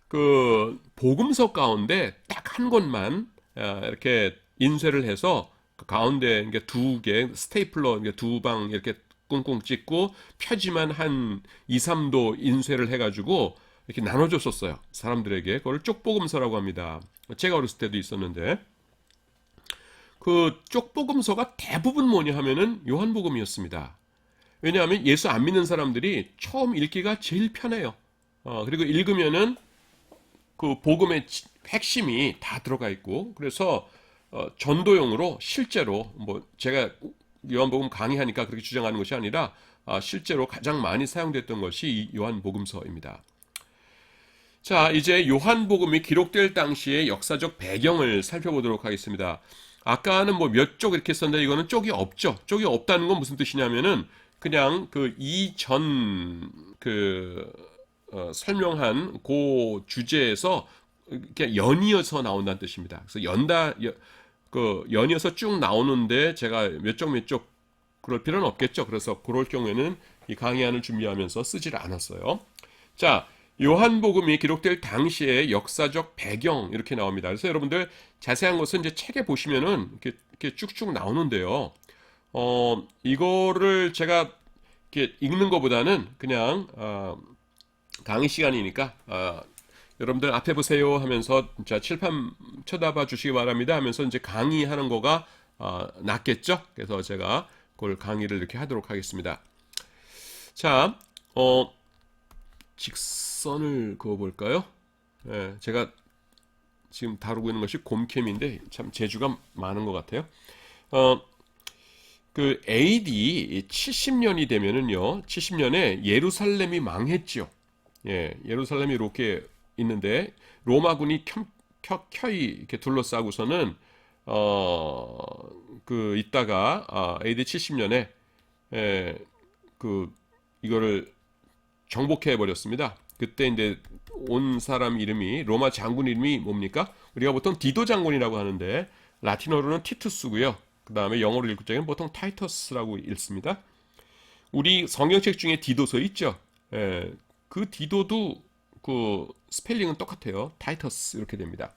그 복음서 가운데 딱 한 권만 이렇게 인쇄를 해서 그 가운데 이게 두 개 스테이플러 두 방 이렇게 꽁꽁 찍고 표지만 한 2, 3도 인쇄를 해가지고 이렇게 나눠줬었어요. 사람들에게. 그걸 쪽복음서라고 합니다. 제가 어렸을 때도 있었는데 그 쪽복음서가 대부분 뭐냐 하면은 요한복음이었습니다. 왜냐하면 예수 안 믿는 사람들이 처음 읽기가 제일 편해요. 그리고 읽으면은 그 복음의 핵심이 다 들어가 있고 그래서 전도용으로 실제로 제가 요한복음 강의하니까 그렇게 주장하는 것이 아니라 실제로 가장 많이 사용됐던 것이 이 요한복음서입니다. 자, 이제 요한복음이 기록될 당시의 역사적 배경을 살펴보도록 하겠습니다. 아까는 몇 쪽 이렇게 썼는데 이거는 쪽이 없죠. 쪽이 없다는 건 무슨 뜻이냐면은 그냥 그 이전 설명한 그 주제에서 이렇게 연이어서 나온다는 뜻입니다. 그래서 연이어서 쭉 나오는데 제가 몇 쪽 그럴 필요는 없겠죠. 그래서 그럴 경우에는 이 강의안을 준비하면서 쓰지를 않았어요. 자, 요한복음이 기록될 당시의 역사적 배경 이렇게 나옵니다. 그래서 여러분들 자세한 것은 이제 책에 보시면은 이렇게 쭉쭉 나오는데요. 이거를 제가 이렇게 읽는 것보다는 그냥 강의 시간이니까 여러분들 앞에 보세요 하면서 자 칠판 쳐다봐 주시기 바랍니다 하면서 이제 강의하는 거가 낫겠죠. 그래서 제가 그걸 강의를 이렇게 하도록 하겠습니다. 자, 직선을 그어볼까요? 예, 제가 지금 다루고 있는 것이 곰캠인데 참 재주가 많은 것 같아요. 그 AD 70년이 되면은요, 70년에 예루살렘이 망했죠. 예, 예루살렘이 이렇게 있는데 로마군이 켜켜이 이렇게 둘러싸고서는 있다가 AD 70년에 이거를 정복해 버렸습니다. 그때 이제 온 사람 이름이 로마 장군 이름이 뭡니까? 우리가 보통 디도 장군이라고 하는데 라틴어로는 티투스고요. 그 다음에 영어로 읽을 적에는 보통 타이터스라고 읽습니다. 우리 성경책 중에 디도서 있죠? 예, 그 디도도 그 스펠링은 똑같아요. 타이터스 이렇게 됩니다.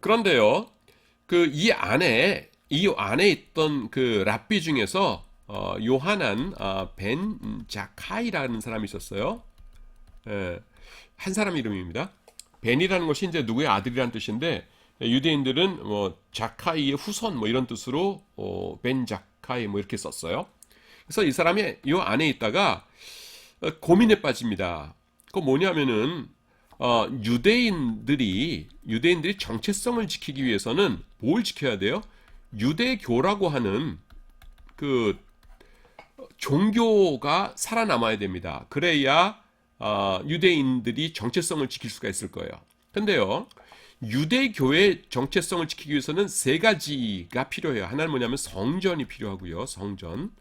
그런데요, 이 안에 있던 그 랍비 중에서 요하난 벤 자카이라는 사람이 있었어요. 예, 한 사람 이름입니다. 벤이라는 것이 이제 누구의 아들이라는 뜻인데 유대인들은 뭐 자카이의 후손 뭐 이런 뜻으로 벤 자카이 뭐 이렇게 썼어요. 그래서 이 사람이 요 안에 있다가 고민에 빠집니다. 그 뭐냐면은 유대인들이 정체성을 지키기 위해서는 뭘 지켜야 돼요? 유대교라고 하는 그 종교가 살아남아야 됩니다. 그래야 유대인들이 정체성을 지킬 수가 있을 거예요. 근데요, 유대교의 정체성을 지키기 위해서는 세 가지가 필요해요. 하나는 뭐냐면 성전이 필요하고요. 성전.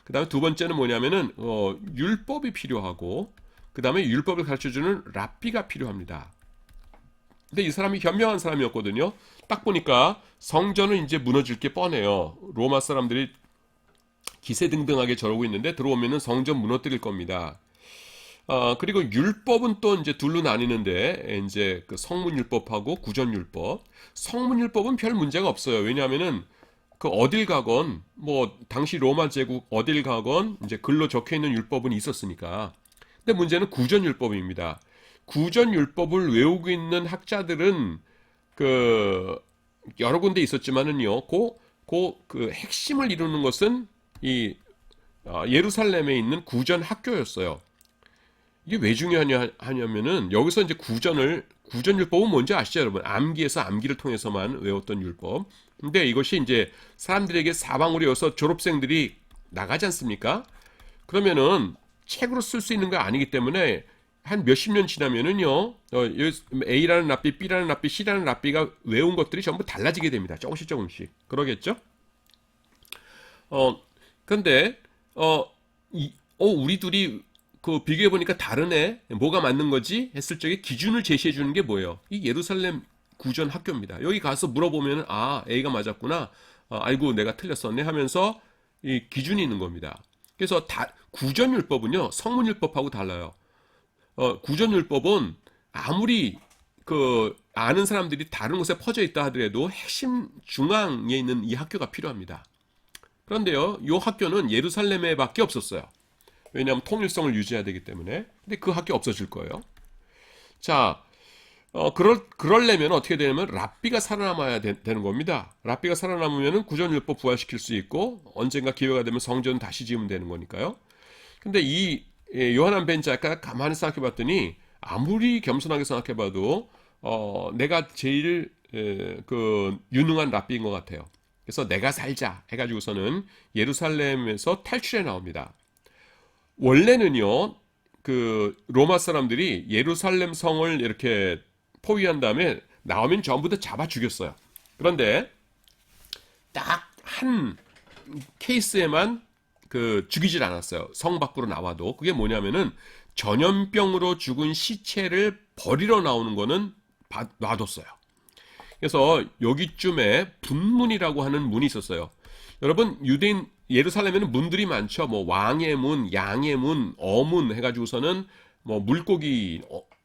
그 다음에 두 번째는 뭐냐면은 율법이 필요하고 그 다음에 율법을 가르쳐주는 랍비가 필요합니다. 근데 이 사람이 현명한 사람이었거든요. 딱 보니까 성전은 이제 무너질 게 뻔해요. 로마 사람들이 기세등등하게 저러고 있는데 들어오면은 성전 무너뜨릴 겁니다. 그리고 율법은 또 이제 둘로 나뉘는데 이제 그 성문율법하고 구전율법. 성문율법은 별 문제가 없어요. 왜냐하면은 그 어딜 가건 뭐 당시 로마 제국 어딜 가건 이제 글로 적혀 있는 율법은 있었으니까. 근데 문제는 구전율법입니다. 구전율법을 외우고 있는 학자들은 그 여러 군데 있었지만은요. 그 핵심을 이루는 것은 이 예루살렘에 있는 구전 학교였어요. 이게 왜 중요하냐면은 여기서 이제 구전율법은 뭔지 아시죠, 여러분? 암기에서 암기를 통해서만 외웠던 율법. 근데 이것이 이제 사람들에게 사방으로 여서 졸업생들이 나가지 않습니까? 그러면은 책으로 쓸 수 있는 거 아니기 때문에 한 몇십 년 지나면은요, A라는 랍비, B라는 랍비, C라는 랍비가 외운 것들이 전부 달라지게 됩니다. 조금씩. 그러겠죠? 근데, 우리 둘이 그 비교해 보니까 다르네. 뭐가 맞는 거지? 했을 적에 기준을 제시해 주는 게 뭐예요? 이 예루살렘 구전 학교입니다. 여기 가서 물어보면 A가 맞았구나. 아이고 내가 틀렸었네 하면서 이 기준이 있는 겁니다. 그래서 구전율법은요 성문율법하고 달라요. 구전율법은 아무리 그 아는 사람들이 다른 곳에 퍼져 있다 하더라도 핵심 중앙에 있는 이 학교가 필요합니다. 그런데요, 이 학교는 예루살렘에밖에 없었어요. 왜냐하면 통일성을 유지해야 되기 때문에. 근데 그 학교 없어질 거예요. 자, 그러려면 어떻게 되냐면 랍비가 살아남아야 되는 겁니다. 랍비가 살아남으면 구전율법 부활시킬 수 있고 언젠가 기회가 되면 성전 다시 지으면 되는 거니까요. 근데 이 요하난 벤 자카가 가만히 생각해 봤더니 아무리 겸손하게 생각해 봐도 내가 제일 그 유능한 랍비인 것 같아요. 그래서 내가 살자 해가지고서는 예루살렘에서 탈출해 나옵니다. 원래는요, 그 로마 사람들이 예루살렘 성을 이렇게 포위한 다음에 나오면 전부 다 잡아 죽였어요. 그런데 딱 한 케이스에만 그 죽이질 않았어요. 성 밖으로 나와도. 그게 뭐냐면은 전염병으로 죽은 시체를 버리러 나오는 거는 놔뒀어요. 그래서 여기쯤에 분문이라고 하는 문이 있었어요. 여러분 유대인 예루살렘에는 문들이 많죠. 뭐 왕의 문, 양의 문, 어문 해가지고서는 뭐 물고기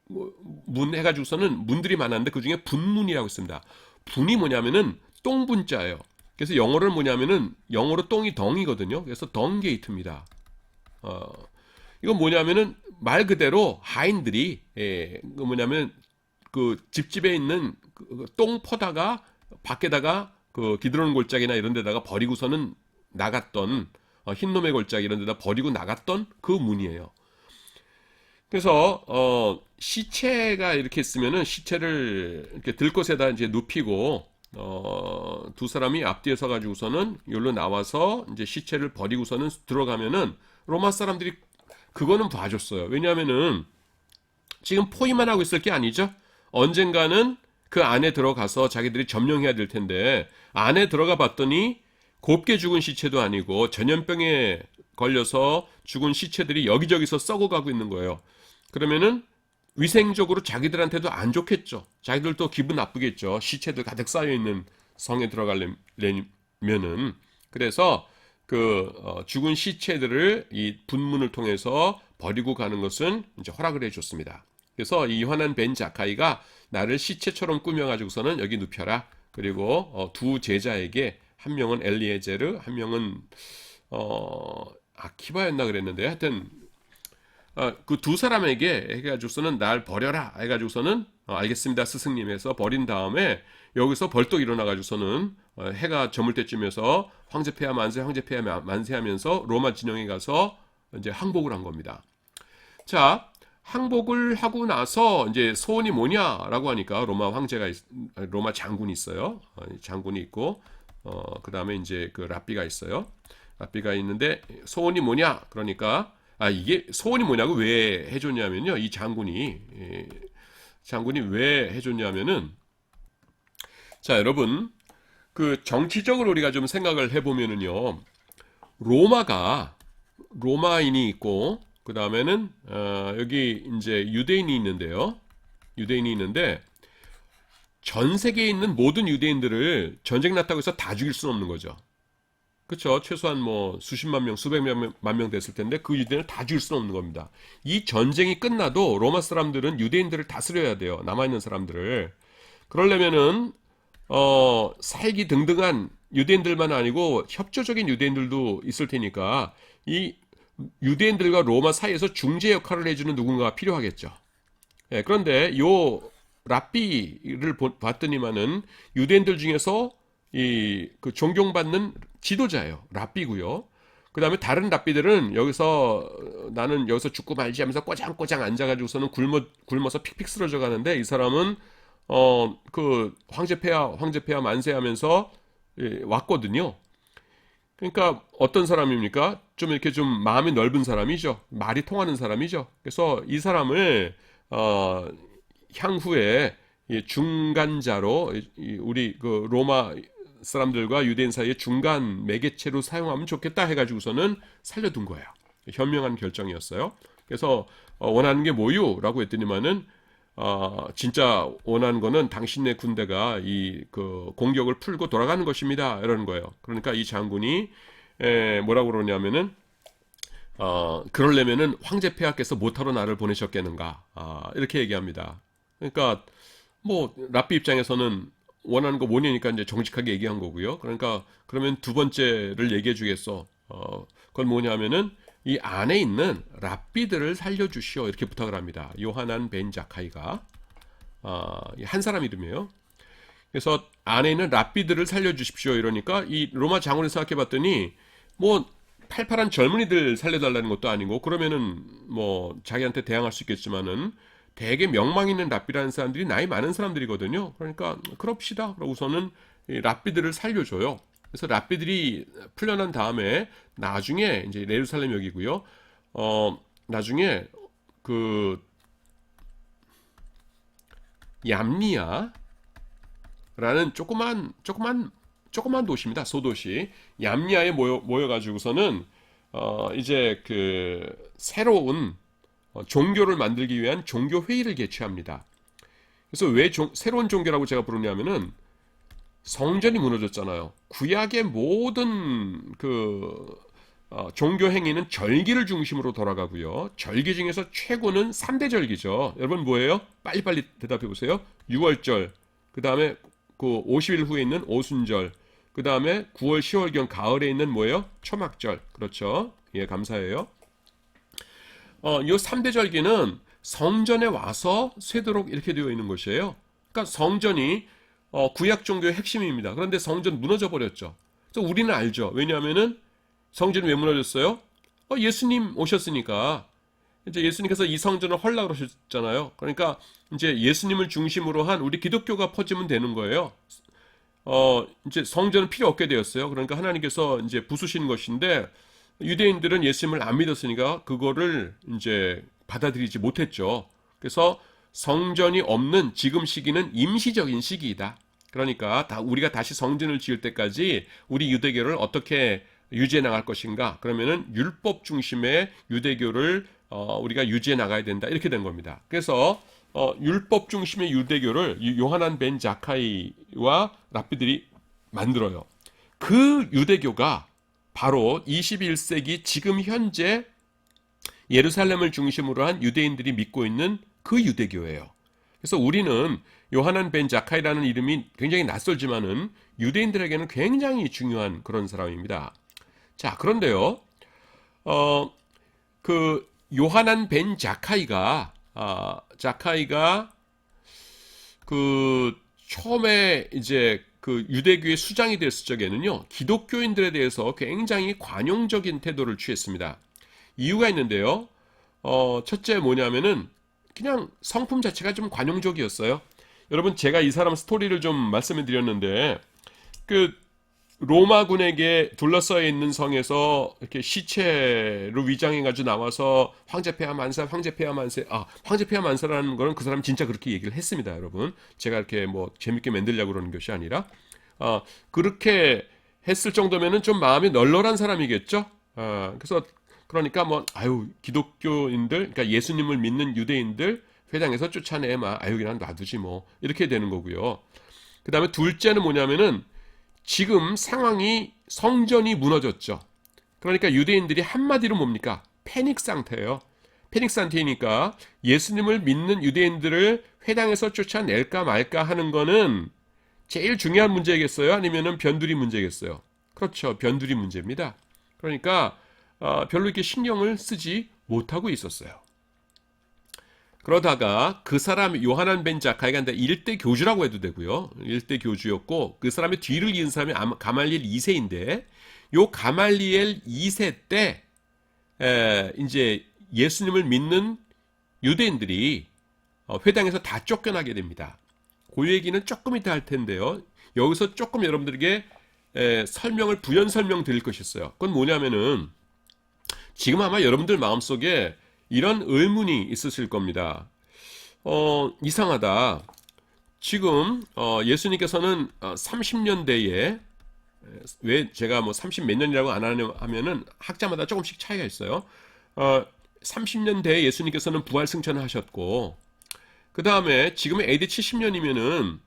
문 해가지고서는 문들이 많았는데 그 중에 분문이라고 있습니다. 분이 뭐냐면은 똥분자예요. 그래서 영어로는 뭐냐면은 영어로 똥이 덩이거든요. 그래서 덩 게이트입니다. 이건 뭐냐면은 말 그대로 하인들이 그 뭐냐면 그 집집에 있는 똥 퍼다가 밖에다가 그 기드론 골짜기나 이런 데다가 버리고서는 나갔던 흰놈의 골짜기 이런 데다 버리고 나갔던 그 문이에요. 그래서 시체가 이렇게 있으면은 시체를 이렇게 들것에다 이제 눕히고 두 사람이 앞뒤에 서 가지고서는 여기로 나와서 이제 시체를 버리고서는 들어가면은 로마 사람들이 그거는 봐줬어요. 왜냐하면은 지금 포위만 하고 있을 게 아니죠. 언젠가는 그 안에 들어가서 자기들이 점령해야 될 텐데 안에 들어가 봤더니 곱게 죽은 시체도 아니고 전염병에 걸려서 죽은 시체들이 여기저기서 썩어가고 있는 거예요. 그러면은 위생적으로 자기들한테도 안 좋겠죠. 자기들도 기분 나쁘겠죠. 시체들 가득 쌓여 있는 성에 들어가려면은. 그래서 그 죽은 시체들을 이 분문을 통해서 버리고 가는 것은 이제 허락을 해줬습니다. 그래서 이 요하난 벤 자카이가 나를 시체처럼 꾸며가지고서는 여기 눕혀라. 그리고 두 제자에게 한 명은 엘리에제르, 한 명은 아키바였나 그랬는데 하여튼 그 두 사람에게 해가지고서는 날 버려라 해가지고서는 알겠습니다 스승님 해서 버린 다음에 여기서 벌떡 일어나가지고서는 해가 저물 때쯤에서 황제폐하 만세 황제폐하 만세하면서 로마 진영에 가서 이제 항복을 한 겁니다. 자, 항복을 하고 나서 이제 소원이 뭐냐라고 하니까 로마 장군이 있어요. 장군이 있고 그 다음에 이제 그 랍비가 있어요. 랍비가 있는데 소원이 뭐냐? 그러니까 이게 소원이 뭐냐고 왜 해줬냐면요. 이 장군이 왜 해줬냐면은 자 여러분 그 정치적으로 우리가 좀 생각을 해보면은요. 로마인이 있고 그 다음에는 여기 이제 유대인이 있는데요. 유대인이 있는데 전 세계에 있는 모든 유대인들을 전쟁 났다고 해서 다 죽일 수는 없는 거죠. 그렇죠. 최소한 뭐 수십만 명, 수백만 명 됐을 텐데 그 유대인을 다 죽일 수는 없는 겁니다. 이 전쟁이 끝나도 로마 사람들은 유대인들을 다스려야 돼요. 남아있는 사람들을. 그러려면은 살기 등등한 유대인들만 아니고 협조적인 유대인들도 있을 테니까 이 유대인들과 로마 사이에서 중재 역할을 해주는 누군가가 필요하겠죠. 예, 그런데 요 랍비를 봤더니만은 유대인들 중에서 그 존경받는 지도자예요. 랍비고요. 그 다음에 다른 랍비들은 나는 여기서 죽고 말지 하면서 꼬장꼬장 앉아가지고서는 굶어서 픽픽 쓰러져 가는데 이 사람은 그 황제폐하 만세하면서 왔거든요. 그러니까 어떤 사람입니까? 좀 이렇게 좀 마음이 넓은 사람이죠. 말이 통하는 사람이죠. 그래서 이 사람을 향후에 중간자로 우리 그 로마 사람들과 유대인 사이의 중간 매개체로 사용하면 좋겠다 해가지고서는 살려둔 거예요. 현명한 결정이었어요. 그래서 원하는 게 뭐요라고 했더니만은 진짜 원하는 거는 당신네 군대가 이 그 공격을 풀고 돌아가는 것입니다. 이러는 거예요. 그러니까 이 장군이 뭐라고 그러냐면은 그러려면은 황제 폐하께서 못하러 나를 보내셨겠는가 이렇게 얘기합니다. 그러니까 뭐 랍비 입장에서는 원하는 거 뭐냐니까 이제 정직하게 얘기한 거고요. 그러니까 그러면 두 번째를 얘기해 주겠어. 그건 뭐냐면은 이 안에 있는 랍비들을 살려주시오 이렇게 부탁을 합니다. 요하난 벤 자카이가 한 사람 이름이에요. 그래서 안에 있는 랍비들을 살려주십시오 이러니까 이 로마 장군을 생각해봤더니 뭐 팔팔한 젊은이들 살려달라는 것도 아니고 그러면은 뭐 자기한테 대항할 수 있겠지만은 되게 명망 있는 랍비라는 사람들이 나이 많은 사람들이거든요. 그러니까 그럽시다. 그러고서는 이 랍비들을 살려줘요. 그래서 랍비들이 풀려난 다음에 나중에 이제 예루살렘 여기고요. 나중에 그 얌리아라는 조그만 도시입니다. 소도시. 얌리아에 모여가지고서는 이제 그 새로운 종교를 만들기 위한 종교 회의를 개최합니다. 그래서 왜 새로운 종교라고 제가 부르냐면은 성전이 무너졌잖아요. 구약의 모든 종교 행위는 절기를 중심으로 돌아가고요. 절기 중에서 최고는 3대 절기죠. 여러분 뭐예요? 빨리빨리 대답해 보세요. 6월절, 그 다음에 그 50일 후에 있는 오순절, 그 다음에 9월, 10월경 가을에 있는 뭐예요? 초막절. 그렇죠. 예, 감사해요. 요 3대 절기는 성전에 와서 쇠도록 이렇게 되어 있는 것이에요. 그러니까 성전이 구약 종교의 핵심입니다. 그런데 성전 무너져 버렸죠. 그래서 우리는 알죠. 왜냐하면은 성전이 왜 무너졌어요? 예수님 오셨으니까. 이제 예수님께서 이 성전을 헐라 그러셨잖아요. 그러니까 이제 예수님을 중심으로 한 우리 기독교가 퍼지면 되는 거예요. 이제 성전은 필요 없게 되었어요. 그러니까 하나님께서 이제 부수신 것인데 유대인들은 예수님을 안 믿었으니까 그거를 이제 받아들이지 못했죠. 그래서 성전이 없는 지금 시기는 임시적인 시기이다. 그러니까 우리가 다시 성전을 지을 때까지 우리 유대교를 어떻게 유지해 나갈 것인가? 그러면은 율법 중심의 유대교를 우리가 유지해 나가야 된다. 이렇게 된 겁니다. 그래서 율법 중심의 유대교를 요하난 벤 자카이와 랍비들이 만들어요. 그 유대교가 바로 21세기 지금 현재 예루살렘을 중심으로 한 유대인들이 믿고 있는 그 유대교예요. 그래서 우리는 요하난 벤 자카이라는 이름이 굉장히 낯설지만은 유대인들에게는 굉장히 중요한 그런 사람입니다. 자, 그런데요, 그 요하난 벤 자카이가 그 처음에 이제 그 유대교의 수장이 됐을 적에는요, 기독교인들에 대해서 굉장히 관용적인 태도를 취했습니다. 이유가 있는데요. 첫째 뭐냐면은 그냥 성품 자체가 좀 관용적이었어요. 여러분, 제가 이 사람 스토리를 좀 말씀을 드렸는데 그 로마군에게 둘러싸여 있는 성에서 이렇게 시체로 위장해가지고 나와서 황제 폐하 만세, 황제 폐하 만세. 황제 폐하 만세라는 거는 그 사람이 진짜 그렇게 얘기를 했습니다, 여러분. 제가 이렇게 뭐 재밌게 만들려고 그러는 것이 아니라 그렇게 했을 정도면은 좀 마음이 널널한 사람이겠죠. 그래서 그러니까 뭐 기독교인들, 그러니까 예수님을 믿는 유대인들 회당에서 쫓아내 그냥 놔두지 뭐 이렇게 되는 거고요. 그 다음에 둘째는 뭐냐면은 지금 상황이 성전이 무너졌죠. 그러니까 유대인들이 한마디로 뭡니까? 패닉 상태예요. 패닉 상태이니까 예수님을 믿는 유대인들을 회당에서 쫓아낼까 말까 하는 거는 제일 중요한 문제겠어요? 아니면은 변두리 문제겠어요? 그렇죠. 변두리 문제입니다. 그러니까 별로 이렇게 신경을 쓰지 못하고 있었어요. 그러다가 그 사람 요하난 벤 자카이가 일대 교주라고 해도 되고요. 일대 교주였고 그 사람의 뒤를 이은 사람이 가말리엘 2세인데 요 가말리엘 2세 때 이제 예수님을 믿는 유대인들이 회당에서 다 쫓겨나게 됩니다. 그 얘기는 조금 이따 할 텐데요. 여기서 조금 여러분들에게 부연 설명 드릴 것이 있어요. 그건 뭐냐면은 지금 아마 여러분들 마음속에 이런 의문이 있으실 겁니다. 이상하다. 지금 예수님께서는 30년대에 왜 제가 뭐 30 몇 년이라고 안 하면은 학자마다 조금씩 차이가 있어요. 30년대에 예수님께서는 부활 승천을 하셨고 그 다음에 지금 AD 70년이면은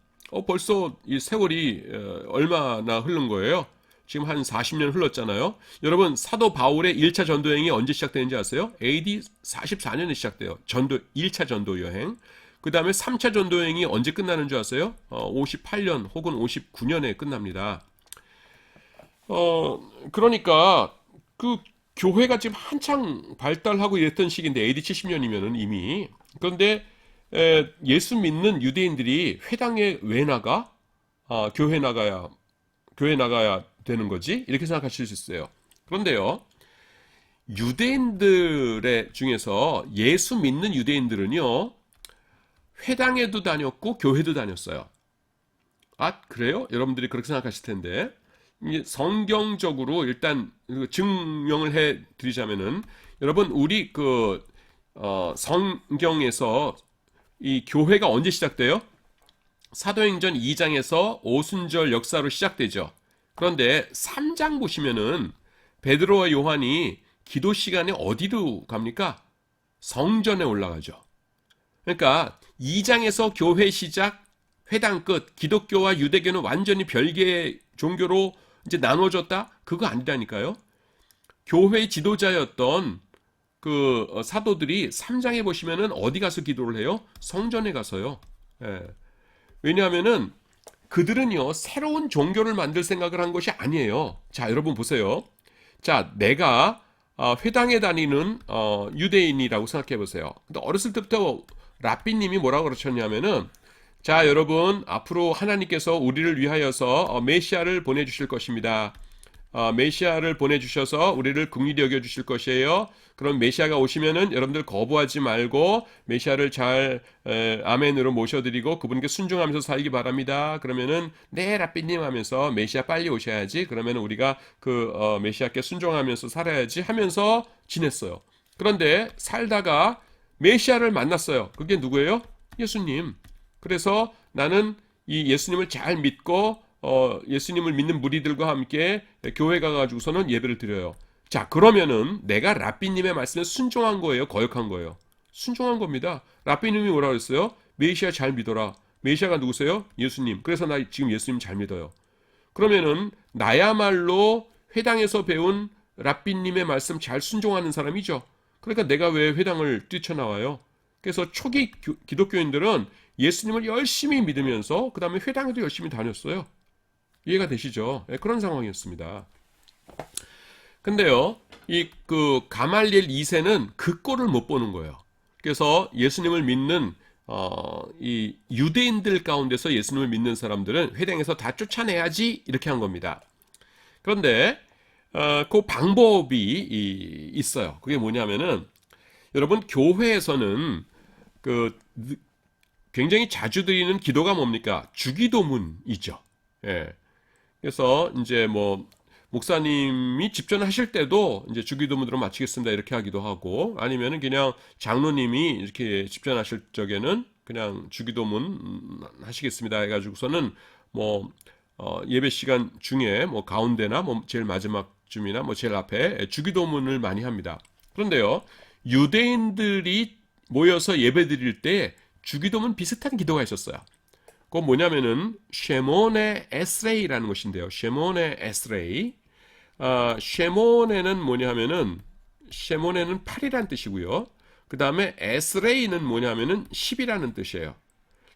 벌써 이 세월이 얼마나 흐른 거예요? 지금 한 40년 흘렀잖아요. 여러분, 사도 바울의 1차 전도 여행이 언제 시작되는지 아세요? AD 44년에 시작돼요. 1차 전도 여행. 그 다음에 3차 전도 여행이 언제 끝나는 줄 아세요? 58년 혹은 59년에 끝납니다. 그러니까 그 교회가 지금 한창 발달하고 이랬던 시기인데 AD 70년이면은 이미. 그런데 예수 믿는 유대인들이 회당에 왜 나가? 교회 나가야 되는 거지? 이렇게 생각하실 수 있어요. 그런데요, 유대인들의 중에서 예수 믿는 유대인들은요, 회당에도 다녔고 교회도 다녔어요. 그래요? 여러분들이 그렇게 생각하실 텐데 성경적으로 일단 증명을 해 드리자면은 여러분 우리 성경에서 이 교회가 언제 시작돼요? 사도행전 2장에서 오순절 역사로 시작되죠. 그런데 3장 보시면은 베드로와 요한이 기도 시간에 어디로 갑니까? 성전에 올라가죠. 그러니까 2장에서 교회 시작, 회당 끝, 기독교와 유대교는 완전히 별개의 종교로 이제 나눠졌다? 그거 아니라니까요. 교회 지도자였던 그 사도들이 3장에 보시면은 어디 가서 기도를 해요? 성전에 가서요. 예. 왜냐하면은 그들은요, 새로운 종교를 만들 생각을 한 것이 아니에요. 자, 여러분 보세요. 자, 내가 회당에 다니는 유대인이라고 생각해 보세요. 근데 어렸을 때부터 랍비님이 뭐라고 그러셨냐면은, 자, 여러분, 앞으로 하나님께서 우리를 위하여서 메시아를 보내주실 것입니다. 메시아를 보내주셔서 우리를 긍휼히 여겨주실 것이에요. 그럼 메시아가 오시면은 여러분들 거부하지 말고 메시아를 잘 아멘으로 모셔드리고 그분께 순종하면서 살기 바랍니다. 그러면은 네 랍비님 하면서 메시아 빨리 오셔야지. 그러면 우리가 그 메시아께 순종하면서 살아야지 하면서 지냈어요. 그런데 살다가 메시아를 만났어요. 그게 누구예요? 예수님. 그래서 나는 이 예수님을 잘 믿고 예수님을 믿는 무리들과 함께 교회 가가지고서는 예배를 드려요. 자, 그러면은 내가 랍비님의 말씀에 순종한 거예요? 거역한 거예요? 순종한 겁니다. 랍비님이 뭐라고 했어요? 메시아 잘 믿어라. 메시아가 누구세요? 예수님. 그래서 나 지금 예수님 잘 믿어요. 그러면은 나야말로 회당에서 배운 랍비님의 말씀 잘 순종하는 사람이죠. 그러니까 내가 왜 회당을 뛰쳐나와요? 그래서 초기 기독교인들은 예수님을 열심히 믿으면서 그 다음에 회당에도 열심히 다녔어요. 이해가 되시죠? 네, 그런 상황이었습니다. 근데요, 이 그 가말리엘 2세는 그 꼴을 못 보는 거예요. 그래서 예수님을 믿는 이 유대인들 가운데서 예수님을 믿는 사람들은 회당에서 다 쫓아내야지 이렇게 한 겁니다. 그런데 그 방법이 있어요. 그게 뭐냐면은 여러분 교회에서는 그 굉장히 자주 드리는 기도가 뭡니까? 주기도문이죠. 예. 그래서 이제 뭐 목사님이 집전하실 때도 이제 주기도문으로 마치겠습니다 이렇게 하기도 하고 아니면은 그냥 장로님이 이렇게 집전하실 적에는 그냥 주기도문 하시겠습니다 해가지고서는 뭐 예배 시간 중에 뭐 가운데나 뭐 제일 마지막 쯤이나 뭐 제일 앞에 주기도문을 많이 합니다. 그런데요 유대인들이 모여서 예배 드릴 때 주기도문 비슷한 기도가 있었어요. 그건 뭐냐면은 쉐몬의 에스레이라는 것인데요. 쉐몬의 에스레이. 쉐몬에는 뭐냐면은 쉐몬에는 8이라는 뜻이고요. 그 다음에 에스레이는 뭐냐면은 10이라는 뜻이에요.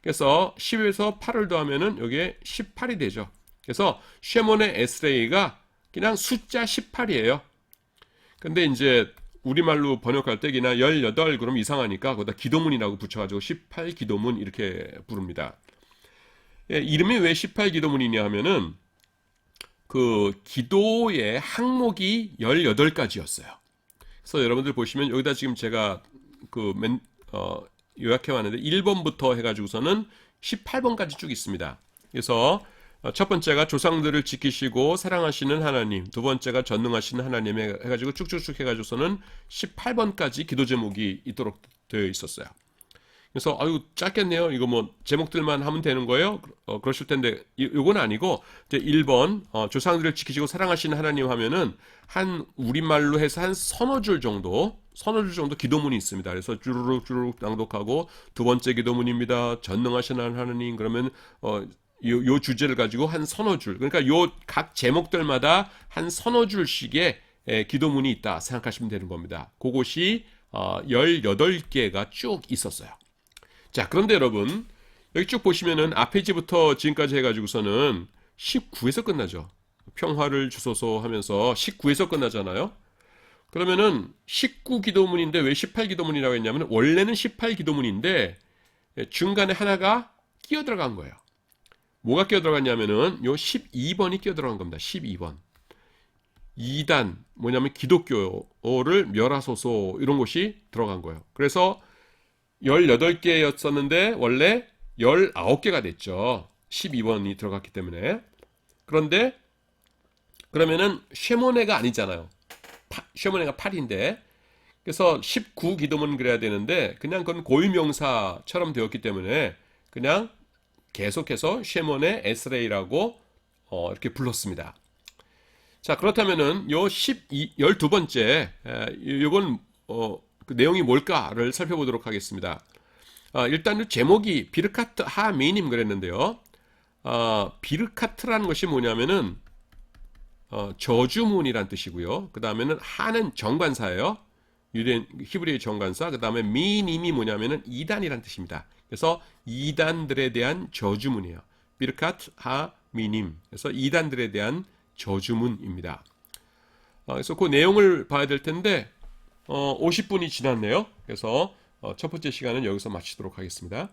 그래서 10에서 8을 더하면은 여기에 18이 되죠. 그래서 쉐몬의 에스레이가 그냥 숫자 18이에요. 근데 이제 우리말로 번역할 때 그냥 18 그럼 이상하니까 거기다 기도문이라고 붙여가지고 18 기도문 이렇게 부릅니다. 예, 이름이 왜 18 기도문이냐 하면은 그 기도의 항목이 18가지였어요. 그래서 여러분들 보시면 여기다 지금 제가 요약해 왔는데 1번부터 해가지고서는 18번까지 쭉 있습니다. 그래서 첫 번째가 조상들을 지키시고 사랑하시는 하나님, 두 번째가 전능하시는 하나님 해가지고 쭉쭉쭉 해가지고서는 18번까지 기도 제목이 있도록 되어 있었어요. 그래서 아유 짧겠네요. 이거 뭐 제목들만 하면 되는 거예요? 그러실 텐데 요건 아니고 이제 1번 조상들을 지키시고 사랑하시는 하나님 하면은 한 우리말로 해서 한 서너 줄 정도 기도문이 있습니다. 그래서 주르륵 낭독하고 두 번째 기도문입니다. 전능하신 하나님 그러면 요 주제를 가지고 한 서너 줄 그러니까 요 각 제목들마다 한 서너 줄씩의 기도문이 있다 생각하시면 되는 겁니다. 그것이 18개가 쭉 있었어요. 자, 그런데 여러분, 여기 쭉 보시면은 앞에 지부터 지금까지 해가지고서는 19에서 끝나죠. 평화를 주소서 하면서 19에서 끝나잖아요. 그러면은 19기도문인데 왜 18기도문이라고 했냐면 원래는 18기도문인데 중간에 하나가 끼어 들어간 거예요. 뭐가 끼어 들어갔냐면은 요 12번이 끼어 들어간 겁니다. 12번. 2단, 뭐냐면 기독교를 멸하소서 이런 것이 들어간 거예요. 그래서 18개였었는데 원래 19개가 됐죠. 12번이 들어갔기 때문에. 그런데 그러면은 쉐모네가 아니잖아요. 쉐모네가 8인데 그래서 19기도문 그래야 되는데 그냥 그건 고유명사처럼 되었기 때문에 그냥 계속해서 쉐모네 에스레이라고 이렇게 불렀습니다. 자, 그렇다면은 요 12번째 요건 그 내용이 뭘까를 살펴보도록 하겠습니다. 일단 이 제목이 비르카트 하미님 그랬는데요. 비르카트라는 것이 뭐냐면은 저주문이란 뜻이고요. 그 다음에는 하는 정관사예요. 히브리의 정관사. 그 다음에 미님이 뭐냐면은 이단이란 뜻입니다. 그래서 이단들에 대한 저주문이에요. 비르카트 하미님. 그래서 이단들에 대한 저주문입니다. 그래서 그 내용을 봐야 될 텐데 50분이 지났네요. 그래서 첫 번째 시간은 여기서 마치도록 하겠습니다.